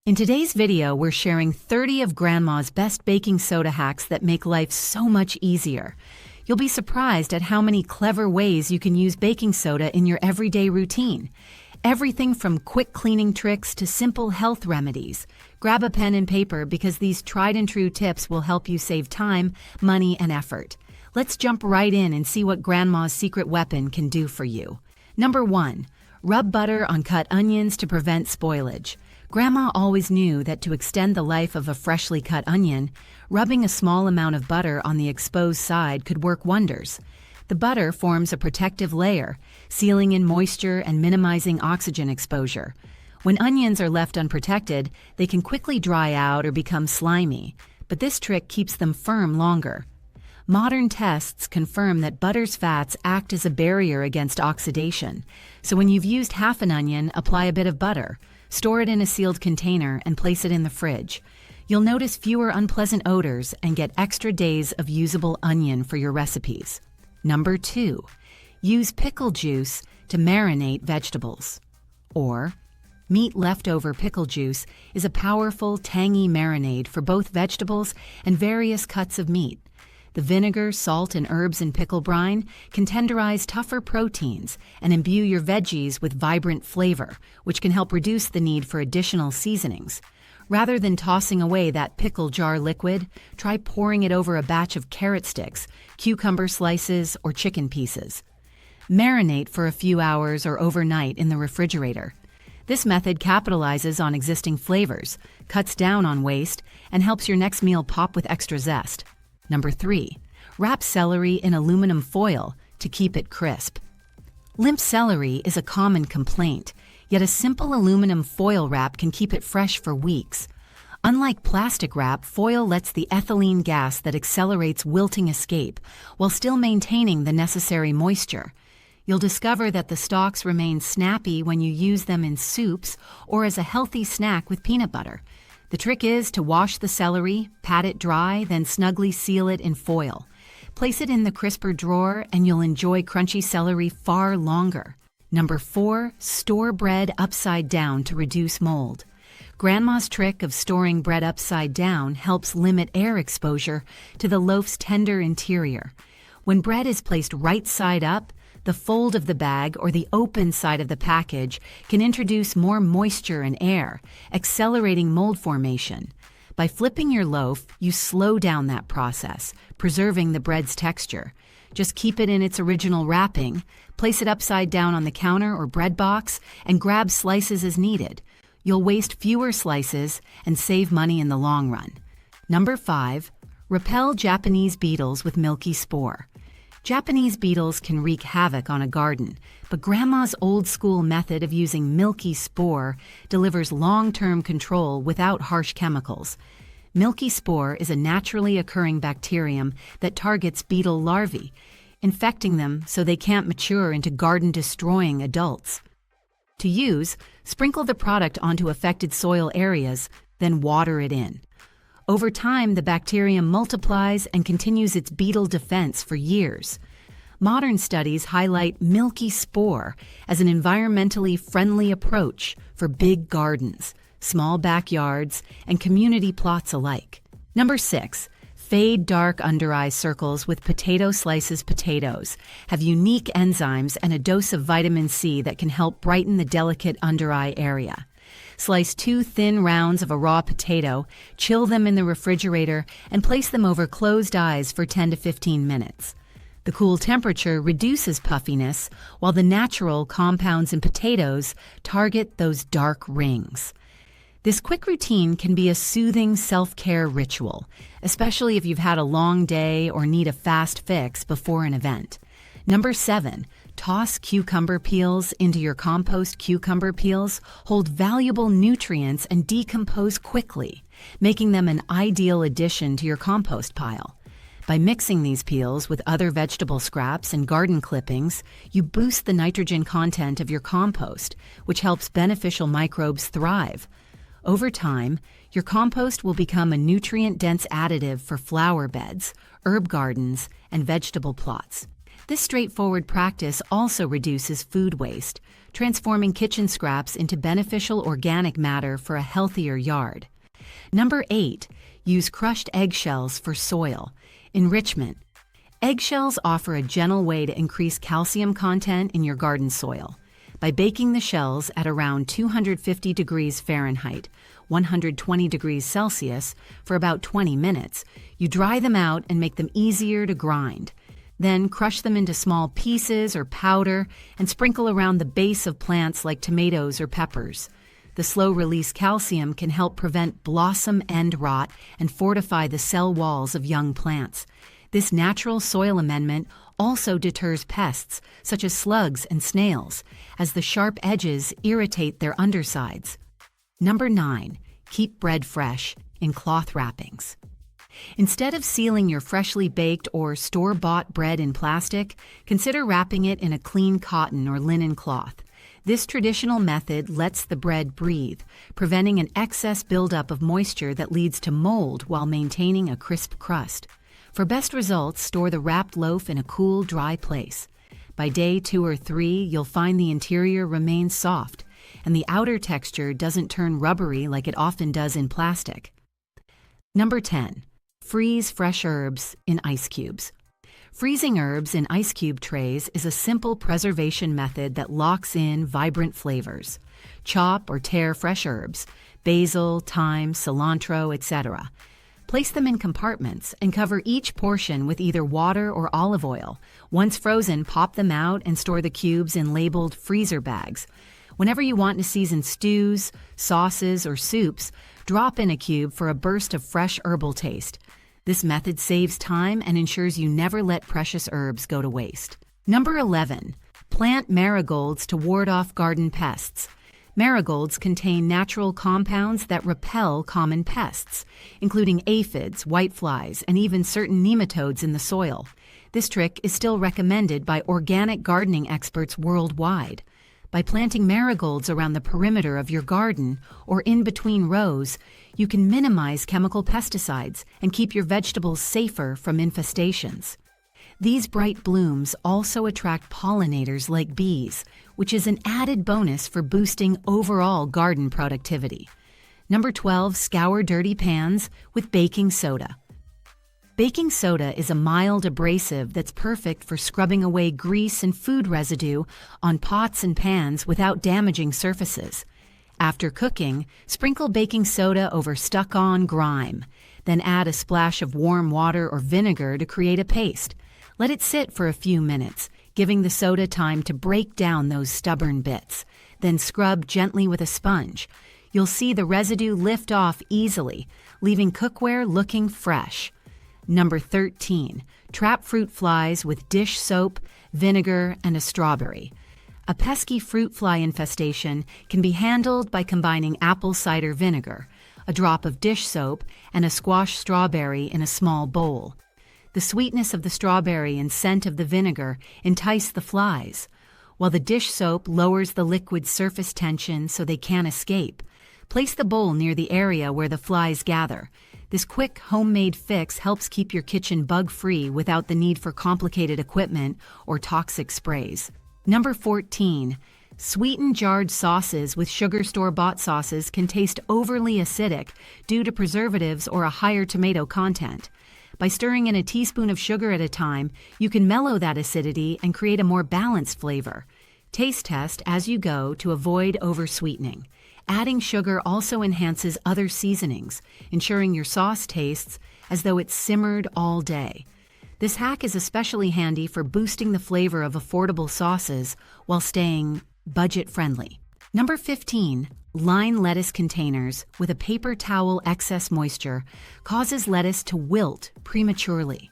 In today's video, we're sharing 30 of Grandma's best baking soda hacks that make life so much easier. You'll be surprised at how many clever ways you can use baking soda in your everyday routine. Everything from quick cleaning tricks to simple health remedies. Grab a pen and paper because these tried and true tips will help you save time, money, and effort. Let's jump right in and see what Grandma's secret weapon can do for you. Number 1. Rub butter on cut onions to prevent spoilage. Grandma always knew that to extend the life of a freshly cut onion, rubbing a small amount of butter on the exposed side could work wonders. The butter forms a protective layer, sealing in moisture and minimizing oxygen exposure. When onions are left unprotected, they can quickly dry out or become slimy, but this trick keeps them firm longer. Modern tests confirm that butter's fats act as a barrier against oxidation, so when you've used half an onion, apply a bit of butter. Store it in a sealed container and place it in the fridge. You'll notice fewer unpleasant odors and get extra days of usable onion for your recipes. Number 2. Use pickle juice to marinate vegetables. Or, meat leftover pickle juice is a powerful, tangy marinade for both vegetables and various cuts of meat. The vinegar, salt, and herbs in pickle brine can tenderize tougher proteins and imbue your veggies with vibrant flavor, which can help reduce the need for additional seasonings. Rather than tossing away that pickle jar liquid, try pouring it over a batch of carrot sticks, cucumber slices, or chicken pieces. Marinate for a few hours or overnight in the refrigerator. This method capitalizes on existing flavors, cuts down on waste, and helps your next meal pop with extra zest. Number 3. Wrap celery in aluminum foil to keep it crisp. Limp celery is a common complaint, yet a simple aluminum foil wrap can keep it fresh for weeks. Unlike plastic wrap, foil lets the ethylene gas that accelerates wilting escape, while still maintaining the necessary moisture. You'll discover that the stalks remain snappy when you use them in soups or as a healthy snack with peanut butter. The trick is to wash the celery, pat it dry, then snugly seal it in foil. Place it in the crisper drawer and you'll enjoy crunchy celery far longer. Number 4. Store bread upside down to reduce mold. Grandma's trick of storing bread upside down helps limit air exposure to the loaf's tender interior. When bread is placed right side up, the fold of the bag or the open side of the package can introduce more moisture and air, accelerating mold formation. By flipping your loaf, you slow down that process, preserving the bread's texture. Just keep it in its original wrapping, place it upside down on the counter or bread box, and grab slices as needed. You'll waste fewer slices and save money in the long run. Number 5. Repel Japanese beetles with milky spore. Japanese beetles can wreak havoc on a garden, but Grandma's old-school method of using milky spore delivers long-term control without harsh chemicals. Milky spore is a naturally occurring bacterium that targets beetle larvae, infecting them so they can't mature into garden-destroying adults. To use, sprinkle the product onto affected soil areas, then water it in. Over time, the bacterium multiplies and continues its beetle defense for years. Modern studies highlight milky spore as an environmentally friendly approach for big gardens, small backyards, and community plots alike. Number 6. Fade dark under-eye circles with potato slices. Potatoes have unique enzymes and a dose of vitamin C that can help brighten the delicate under-eye area. Slice 2 thin rounds of a raw potato, chill them in the refrigerator, and place them over closed eyes for 10 to 15 minutes. The cool temperature reduces puffiness, while the natural compounds in potatoes target those dark rings. This quick routine can be a soothing self-care ritual, especially if you've had a long day or need a fast fix before an event. Number 7. Toss cucumber peels into your compost. Cucumber peels hold valuable nutrients and decompose quickly, making them an ideal addition to your compost pile. By mixing these peels with other vegetable scraps and garden clippings, you boost the nitrogen content of your compost, which helps beneficial microbes thrive. Over time, your compost will become a nutrient-dense additive for flower beds, herb gardens, and vegetable plots. This straightforward practice also reduces food waste, transforming kitchen scraps into beneficial organic matter for a healthier yard. Number 8. Use crushed eggshells for soil enrichment. Eggshells offer a gentle way to increase calcium content in your garden soil. By baking the shells at around 250 degrees Fahrenheit, 120 degrees Celsius, for about 20 minutes, you dry them out and make them easier to grind. Then crush them into small pieces or powder and sprinkle around the base of plants like tomatoes or peppers. The slow-release calcium can help prevent blossom end rot and fortify the cell walls of young plants. This natural soil amendment also deters pests, such as slugs and snails, as the sharp edges irritate their undersides. Number 9. Keep bread fresh in cloth wrappings. Instead of sealing your freshly baked or store-bought bread in plastic, consider wrapping it in a clean cotton or linen cloth. This traditional method lets the bread breathe, preventing an excess buildup of moisture that leads to mold while maintaining a crisp crust. For best results, store the wrapped loaf in a cool, dry place. By day 2 or 3, you'll find the interior remains soft, and the outer texture doesn't turn rubbery like it often does in plastic. Number 10. Freeze fresh herbs in ice cubes. Freezing herbs in ice cube trays is a simple preservation method that locks in vibrant flavors. Chop or tear fresh herbs, basil, thyme, cilantro, etc. Place them in compartments and cover each portion with either water or olive oil. Once frozen, pop them out and store the cubes in labeled freezer bags. Whenever you want to season stews, sauces, or soups, drop in a cube for a burst of fresh herbal taste. This method saves time and ensures you never let precious herbs go to waste. Number 11. Plant marigolds to ward off garden pests. Marigolds contain natural compounds that repel common pests, including aphids, whiteflies, and even certain nematodes in the soil. This trick is still recommended by organic gardening experts worldwide. By planting marigolds around the perimeter of your garden or in between rows, you can minimize chemical pesticides and keep your vegetables safer from infestations. These bright blooms also attract pollinators like bees, which is an added bonus for boosting overall garden productivity. Number 12. Scour dirty pans with baking soda. Baking soda is a mild abrasive that's perfect for scrubbing away grease and food residue on pots and pans without damaging surfaces. After cooking, sprinkle baking soda over stuck-on grime. Then add a splash of warm water or vinegar to create a paste. Let it sit for a few minutes, giving the soda time to break down those stubborn bits. Then scrub gently with a sponge. You'll see the residue lift off easily, leaving cookware looking fresh. Number 13. Trap fruit flies with dish soap, vinegar, and a strawberry. A pesky fruit fly infestation can be handled by combining apple cider vinegar, a drop of dish soap, and a squash strawberry in a small bowl. The sweetness of the strawberry and scent of the vinegar entice the flies, while the dish soap lowers the liquid's surface tension so they can't escape. Place the bowl near the area where the flies gather. This quick homemade fix helps keep your kitchen bug-free without the need for complicated equipment or toxic sprays. Number 14. Sweetened jarred sauces with sugar store-bought sauces can taste overly acidic due to preservatives or a higher tomato content. By stirring in a teaspoon of sugar at a time, you can mellow that acidity and create a more balanced flavor. Taste test as you go to avoid over-sweetening. Adding sugar also enhances other seasonings, ensuring your sauce tastes as though it's simmered all day. This hack is especially handy for boosting the flavor of affordable sauces while staying budget-friendly. Number 15. Line lettuce containers with a paper towel. Excess moisture causes lettuce to wilt prematurely.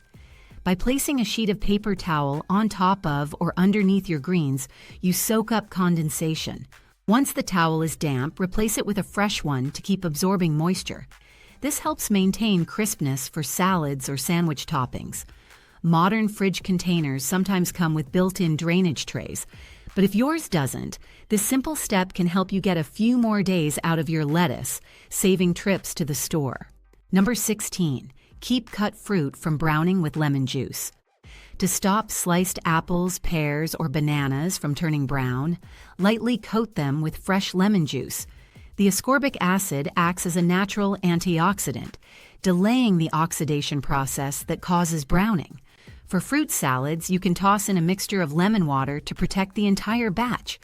By placing a sheet of paper towel on top of or underneath your greens, you soak up condensation. Once the towel is damp, replace it with a fresh one to keep absorbing moisture. This helps maintain crispness for salads or sandwich toppings. Modern fridge containers sometimes come with built-in drainage trays, but if yours doesn't, this simple step can help you get a few more days out of your lettuce, saving trips to the store. Number 16. Keep cut fruit from browning with lemon juice. To stop sliced apples, pears, or bananas from turning brown, lightly coat them with fresh lemon juice. The ascorbic acid acts as a natural antioxidant, delaying the oxidation process that causes browning. For fruit salads, you can toss in a mixture of lemon water to protect the entire batch.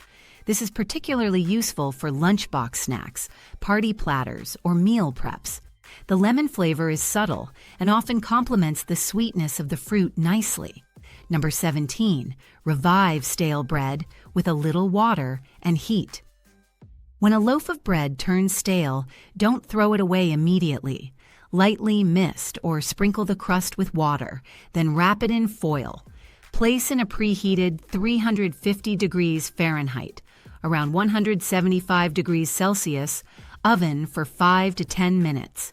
This is particularly useful for lunchbox snacks, party platters, or meal preps. The lemon flavor is subtle and often complements the sweetness of the fruit nicely. Number 17, revive stale bread with a little water and heat. When a loaf of bread turns stale, don't throw it away immediately. Lightly mist or sprinkle the crust with water, then wrap it in foil. Place in a preheated 350 degrees Fahrenheit, around 175 degrees Celsius, oven for 5 to 10 minutes.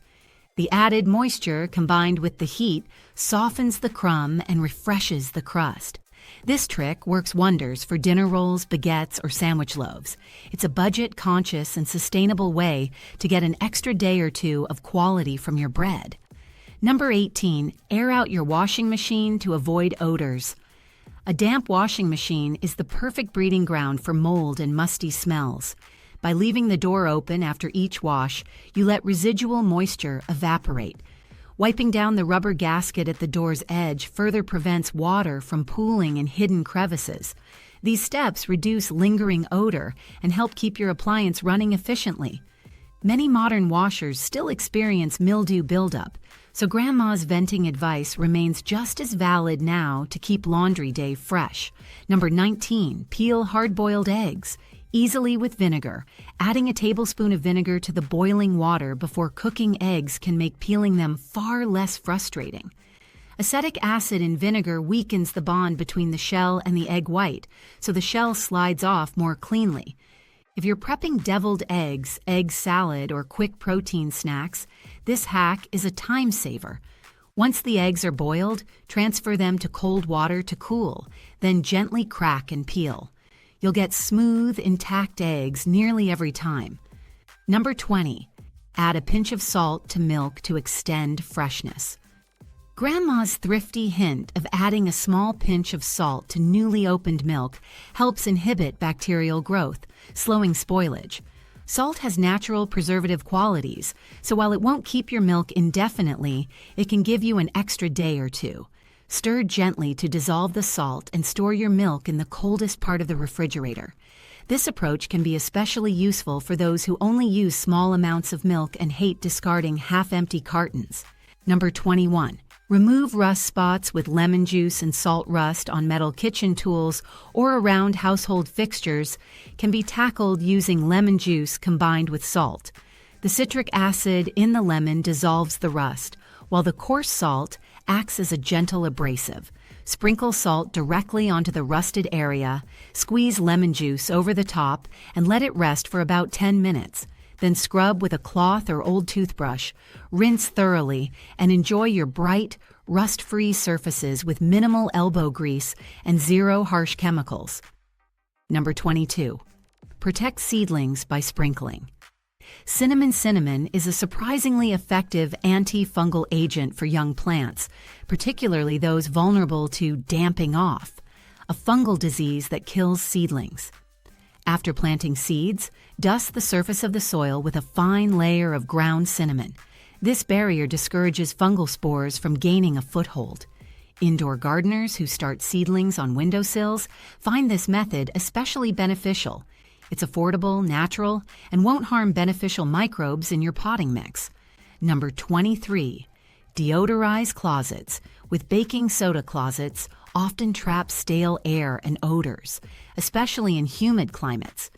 The added moisture combined with the heat softens the crumb and refreshes the crust. This trick works wonders for dinner rolls, baguettes, or sandwich loaves. It's a budget-conscious and sustainable way to get an extra day or two of quality from your bread. Number 18, air out your washing machine to avoid odors. A damp washing machine is the perfect breeding ground for mold and musty smells. By leaving the door open after each wash, you let residual moisture evaporate. Wiping down the rubber gasket at the door's edge further prevents water from pooling in hidden crevices. These steps reduce lingering odor and help keep your appliance running efficiently. Many modern washers still experience mildew buildup, so Grandma's venting advice remains just as valid now to keep laundry day fresh. Number 19, peel hard-boiled eggs. Easily with vinegar. Adding a tablespoon of vinegar to the boiling water before cooking eggs can make peeling them far less frustrating. Acetic acid in vinegar weakens the bond between the shell and the egg white, so the shell slides off more cleanly. If you're prepping deviled eggs, egg salad, or quick protein snacks, this hack is a time saver. Once the eggs are boiled, transfer them to cold water to cool, then gently crack and peel. You'll get smooth, intact eggs nearly every time. Number 20, add a pinch of salt to milk to extend freshness. Grandma's thrifty hint of adding a small pinch of salt to newly opened milk helps inhibit bacterial growth, slowing spoilage. Salt has natural preservative qualities, so while it won't keep your milk indefinitely, it can give you an extra day or two. Stir gently to dissolve the salt and store your milk in the coldest part of the refrigerator. This approach can be especially useful for those who only use small amounts of milk and hate discarding half-empty cartons. Number 21. Remove rust spots with lemon juice and salt rust on metal kitchen tools or around household fixtures can be tackled using lemon juice combined with salt. The citric acid in the lemon dissolves the rust, while the coarse salt acts as a gentle abrasive. Sprinkle salt directly onto the rusted area, squeeze lemon juice over the top, and let it rest for about 10 minutes. Then scrub with a cloth or old toothbrush, rinse thoroughly, and enjoy your bright, rust-free surfaces with minimal elbow grease and zero harsh chemicals. Number 22. Protect seedlings by sprinkling. Cinnamon is a surprisingly effective antifungal agent for young plants, particularly those vulnerable to damping off, a fungal disease that kills seedlings. After planting seeds, dust the surface of the soil with a fine layer of ground cinnamon. This barrier discourages fungal spores from gaining a foothold. Indoor gardeners who start seedlings on windowsills find this method especially beneficial. It's affordable, natural, and won't harm beneficial microbes in your potting mix. Number 23. Deodorize closets. With baking soda closets often trap stale air and odors, especially in humid climates.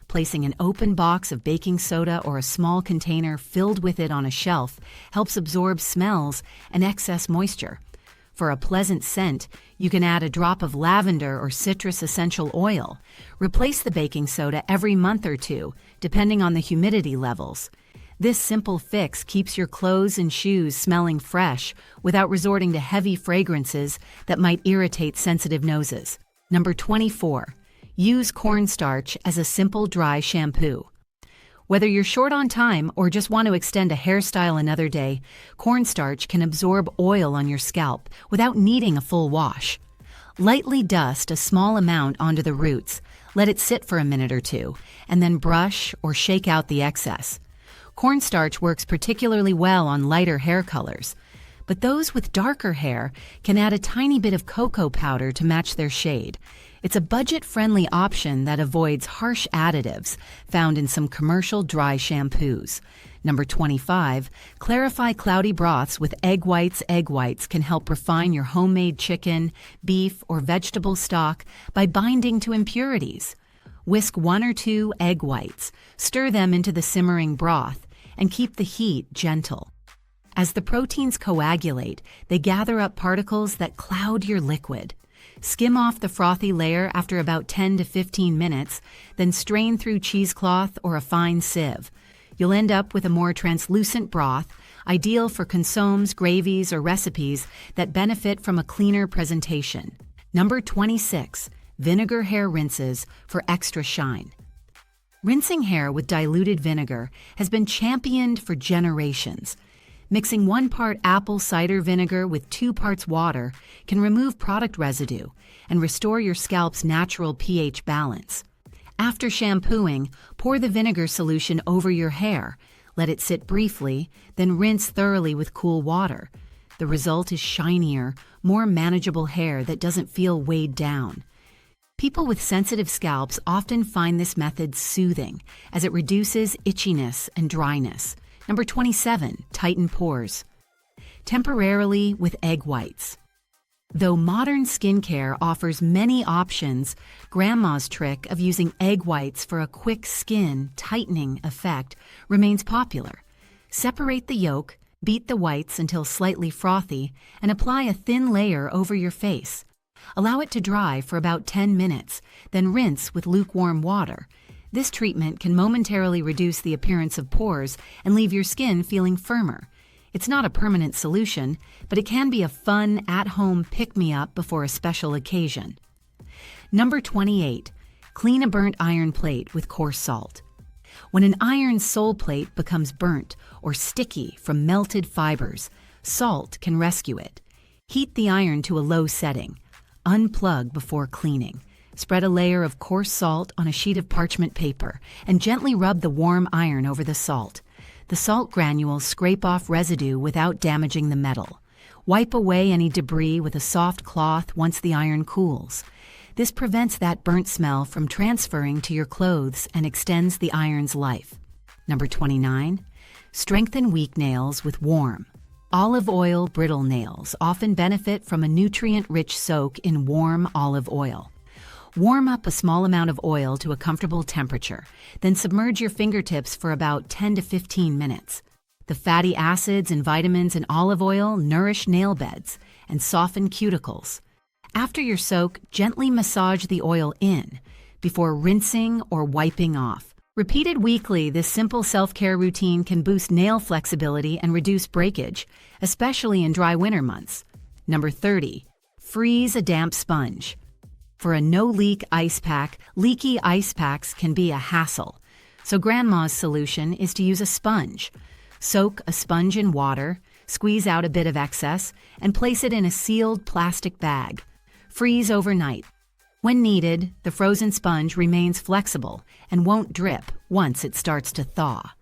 Placing an open box of baking soda or a small container filled with it on a shelf helps absorb smells and excess moisture. For a pleasant scent, you can add a drop of lavender or citrus essential oil. Replace the baking soda every month or two, depending on the humidity levels. This simple fix keeps your clothes and shoes smelling fresh without resorting to heavy fragrances that might irritate sensitive noses. Number 24. Use cornstarch as a simple dry shampoo. Whether you're short on time or just want to extend a hairstyle another day, cornstarch can absorb oil on your scalp without needing a full wash. Lightly dust a small amount onto the roots, let it sit for a minute or two, and then brush or shake out the excess. Cornstarch works particularly well on lighter hair colors, but those with darker hair can add a tiny bit of cocoa powder to match their shade. It's a budget-friendly option that avoids harsh additives found in some commercial dry shampoos. Number 25, clarify cloudy broths with egg whites. Egg whites can help refine your homemade chicken, beef, or vegetable stock by binding to impurities. Whisk 1 or 2 egg whites, stir them into the simmering broth, and keep the heat gentle. As the proteins coagulate, they gather up particles that cloud your liquid. Skim off the frothy layer after about 10 to 15 minutes, then strain through cheesecloth or a fine sieve. You'll end up with a more translucent broth, ideal for consommes, gravies, or recipes that benefit from a cleaner presentation. Number 26, vinegar hair rinses for extra shine. Rinsing hair with diluted vinegar has been championed for generations. Mixing 1 part apple cider vinegar with 2 parts water can remove product residue and restore your scalp's natural pH balance. After shampooing, pour the vinegar solution over your hair, let it sit briefly, then rinse thoroughly with cool water. The result is shinier, more manageable hair that doesn't feel weighed down. People with sensitive scalps often find this method soothing, as it reduces itchiness and dryness. Number 27, tighten pores. Temporarily with egg whites. Though modern skincare offers many options, Grandma's trick of using egg whites for a quick skin tightening effect remains popular. Separate the yolk, beat the whites until slightly frothy, and apply a thin layer over your face. Allow it to dry for about 10 minutes, then rinse with lukewarm water. This treatment can momentarily reduce the appearance of pores and leave your skin feeling firmer. It's not a permanent solution, but it can be a fun, at-home pick-me-up before a special occasion. Number 28, clean a burnt iron plate with coarse salt. When an iron sole plate becomes burnt or sticky from melted fibers, salt can rescue it. Heat the iron to a low setting. Unplug before cleaning. Spread a layer of coarse salt on a sheet of parchment paper and gently rub the warm iron over the salt. The salt granules scrape off residue without damaging the metal. Wipe away any debris with a soft cloth once the iron cools. This prevents that burnt smell from transferring to your clothes and extends the iron's life. Number 29, strengthen weak nails with warm. Olive oil brittle nails often benefit from a nutrient-rich soak in warm olive oil. Warm up a small amount of oil to a comfortable temperature, then submerge your fingertips for about 10 to 15 minutes. The fatty acids and vitamins in olive oil nourish nail beds and soften cuticles. After your soak, gently massage the oil in before rinsing or wiping off. Repeated weekly, this simple self-care routine can boost nail flexibility and reduce breakage, especially in dry winter months. Number 30, freeze a damp sponge. For a no-leak ice pack, leaky ice packs can be a hassle. So Grandma's solution is to use a sponge. Soak a sponge in water, squeeze out a bit of excess, and place it in a sealed plastic bag. Freeze overnight. When needed, the frozen sponge remains flexible and won't drip once it starts to thaw.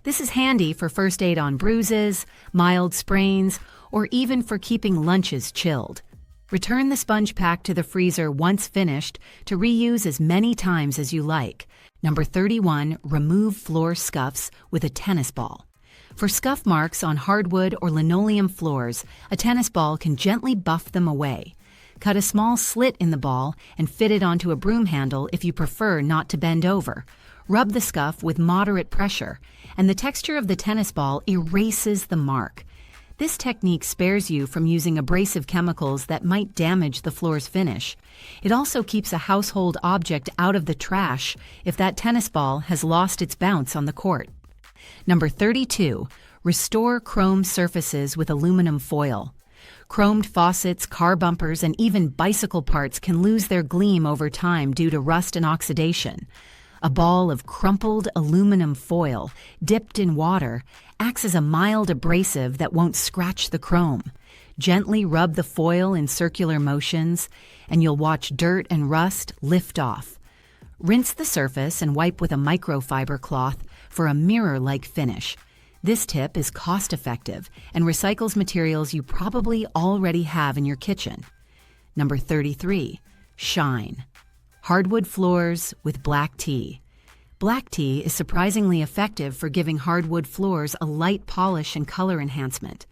This is handy for first aid on bruises, mild sprains, or even for keeping lunches chilled. Return the sponge pack to the freezer once finished to reuse as many times as you like. Number 31, remove floor scuffs with a tennis ball. For scuff marks on hardwood or linoleum floors, a tennis ball can gently buff them away. Cut a small slit in the ball and fit it onto a broom handle if you prefer not to bend over. Rub the scuff with moderate pressure, and the texture of the tennis ball erases the mark. This technique spares you from using abrasive chemicals that might damage the floor's finish. It also keeps a household object out of the trash if that tennis ball has lost its bounce on the court. Number 32, restore chrome surfaces with aluminum foil. Chromed faucets, car bumpers, and even bicycle parts can lose their gleam over time due to rust and oxidation. A ball of crumpled aluminum foil, dipped in water, acts as a mild abrasive that won't scratch the chrome. Gently rub the foil in circular motions, and you'll watch dirt and rust lift off. Rinse the surface and wipe with a microfiber cloth for a mirror-like finish. This tip is cost-effective and recycles materials you probably already have in your kitchen. Number 33. Shine. Hardwood floors with black tea. Black tea is surprisingly effective for giving hardwood floors a light polish and color enhancement.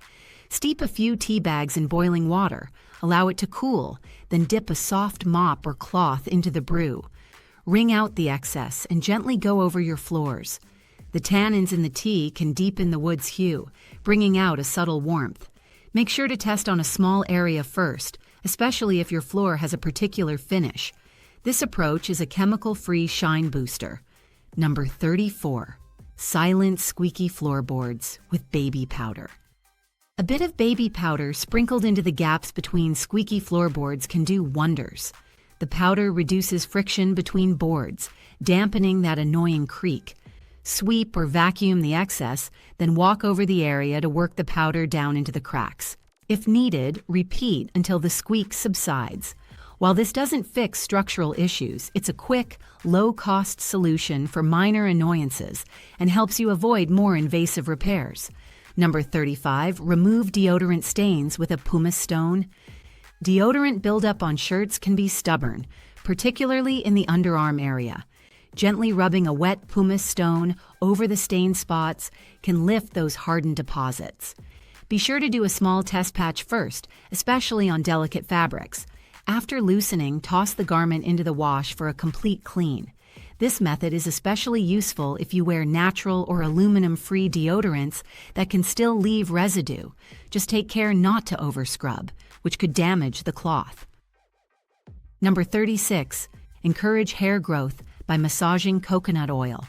Steep a few tea bags in boiling water, allow it to cool, then dip a soft mop or cloth into the brew. Wring out the excess and gently go over your floors. The tannins in the tea can deepen the wood's hue, bringing out a subtle warmth. Make sure to test on a small area first, especially if your floor has a particular finish. This approach is a chemical-free shine booster. Number 34. Silent squeaky floorboards with baby powder. A bit of baby powder sprinkled into the gaps between squeaky floorboards can do wonders. The powder reduces friction between boards, dampening that annoying creak. Sweep or vacuum the excess, then walk over the area to work the powder down into the cracks. If needed, repeat until the squeak subsides. While this doesn't fix structural issues, it's a quick, low-cost solution for minor annoyances and helps you avoid more invasive repairs. Number 35. Remove deodorant stains with a pumice stone. Deodorant buildup on shirts can be stubborn, particularly in the underarm area. Gently rubbing a wet pumice stone over the stained spots can lift those hardened deposits. Be sure to do a small test patch first, especially on delicate fabrics. After loosening, toss the garment into the wash for a complete clean. This method is especially useful if you wear natural or aluminum-free deodorants that can still leave residue. Just take care not to overscrub, which could damage the cloth. Number 36. Encourage hair growth by massaging coconut oil.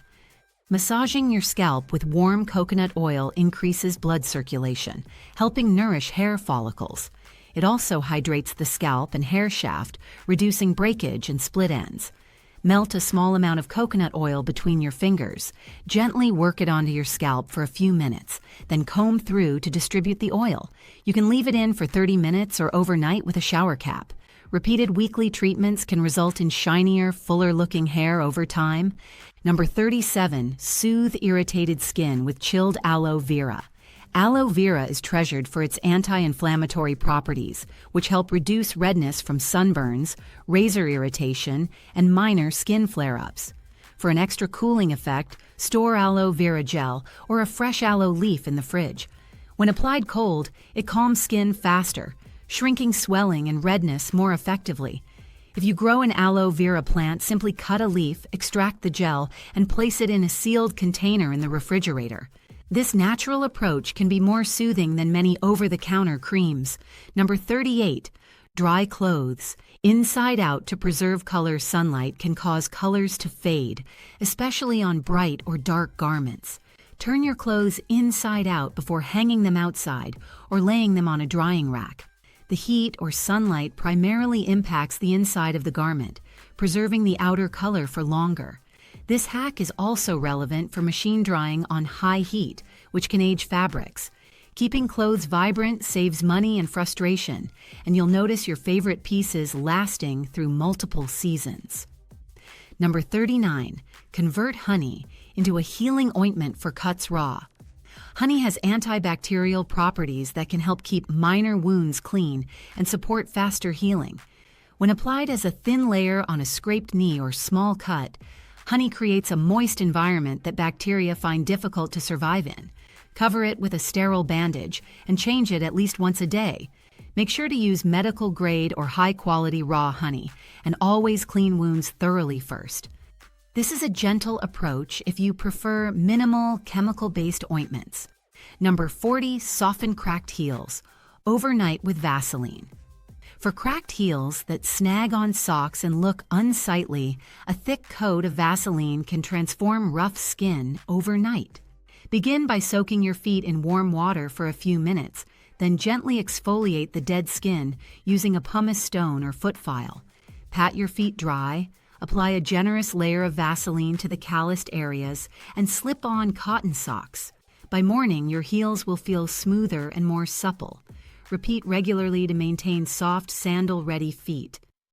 Massaging your scalp with warm coconut oil increases blood circulation, helping nourish hair follicles. It also hydrates the scalp and hair shaft, reducing breakage and split ends. Melt a small amount of coconut oil between your fingers. Gently work it onto your scalp for a few minutes, then comb through to distribute the oil. You can leave it in for 30 minutes or overnight with a shower cap. Repeated weekly treatments can result in shinier, fuller-looking hair over time. Number 37. Soothe irritated skin with chilled aloe vera. Aloe vera is treasured for its anti-inflammatory properties, which help reduce redness from sunburns, razor irritation, and minor skin flare-ups. For an extra cooling effect, store aloe vera gel or a fresh aloe leaf in the fridge. When applied cold, it calms skin faster, shrinking swelling and redness more effectively. If you grow an aloe vera plant, simply cut a leaf, extract the gel, and place it in a sealed container in the refrigerator. This natural approach can be more soothing than many over-the-counter creams. Number 38. Dry clothes. Inside out to preserve color sunlight can cause colors to fade, especially on bright or dark garments. Turn your clothes inside out before hanging them outside or laying them on a drying rack. The heat or sunlight primarily impacts the inside of the garment, preserving the outer color for longer. This hack is also relevant for machine drying on high heat, which can age fabrics. Keeping clothes vibrant saves money and frustration, and you'll notice your favorite pieces lasting through multiple seasons. Number 39. Convert honey into a healing ointment for cuts raw. Honey has antibacterial properties that can help keep minor wounds clean and support faster healing. When applied as a thin layer on a scraped knee or small cut, honey creates a moist environment that bacteria find difficult to survive in. Cover it with a sterile bandage and change it at least once a day. Make sure to use medical-grade or high-quality raw honey, and always clean wounds thoroughly first. This is a gentle approach if you prefer minimal, chemical-based ointments. Number 40. Soften cracked heels. Overnight with Vaseline. For cracked heels that snag on socks and look unsightly, a thick coat of Vaseline can transform rough skin overnight. Begin by soaking your feet in warm water for a few minutes, then gently exfoliate the dead skin using a pumice stone or foot file. Pat your feet dry, apply a generous layer of Vaseline to the calloused areas, and slip on cotton socks. By morning, your heels will feel smoother and more supple. Repeat regularly to maintain soft, sandal-ready feet.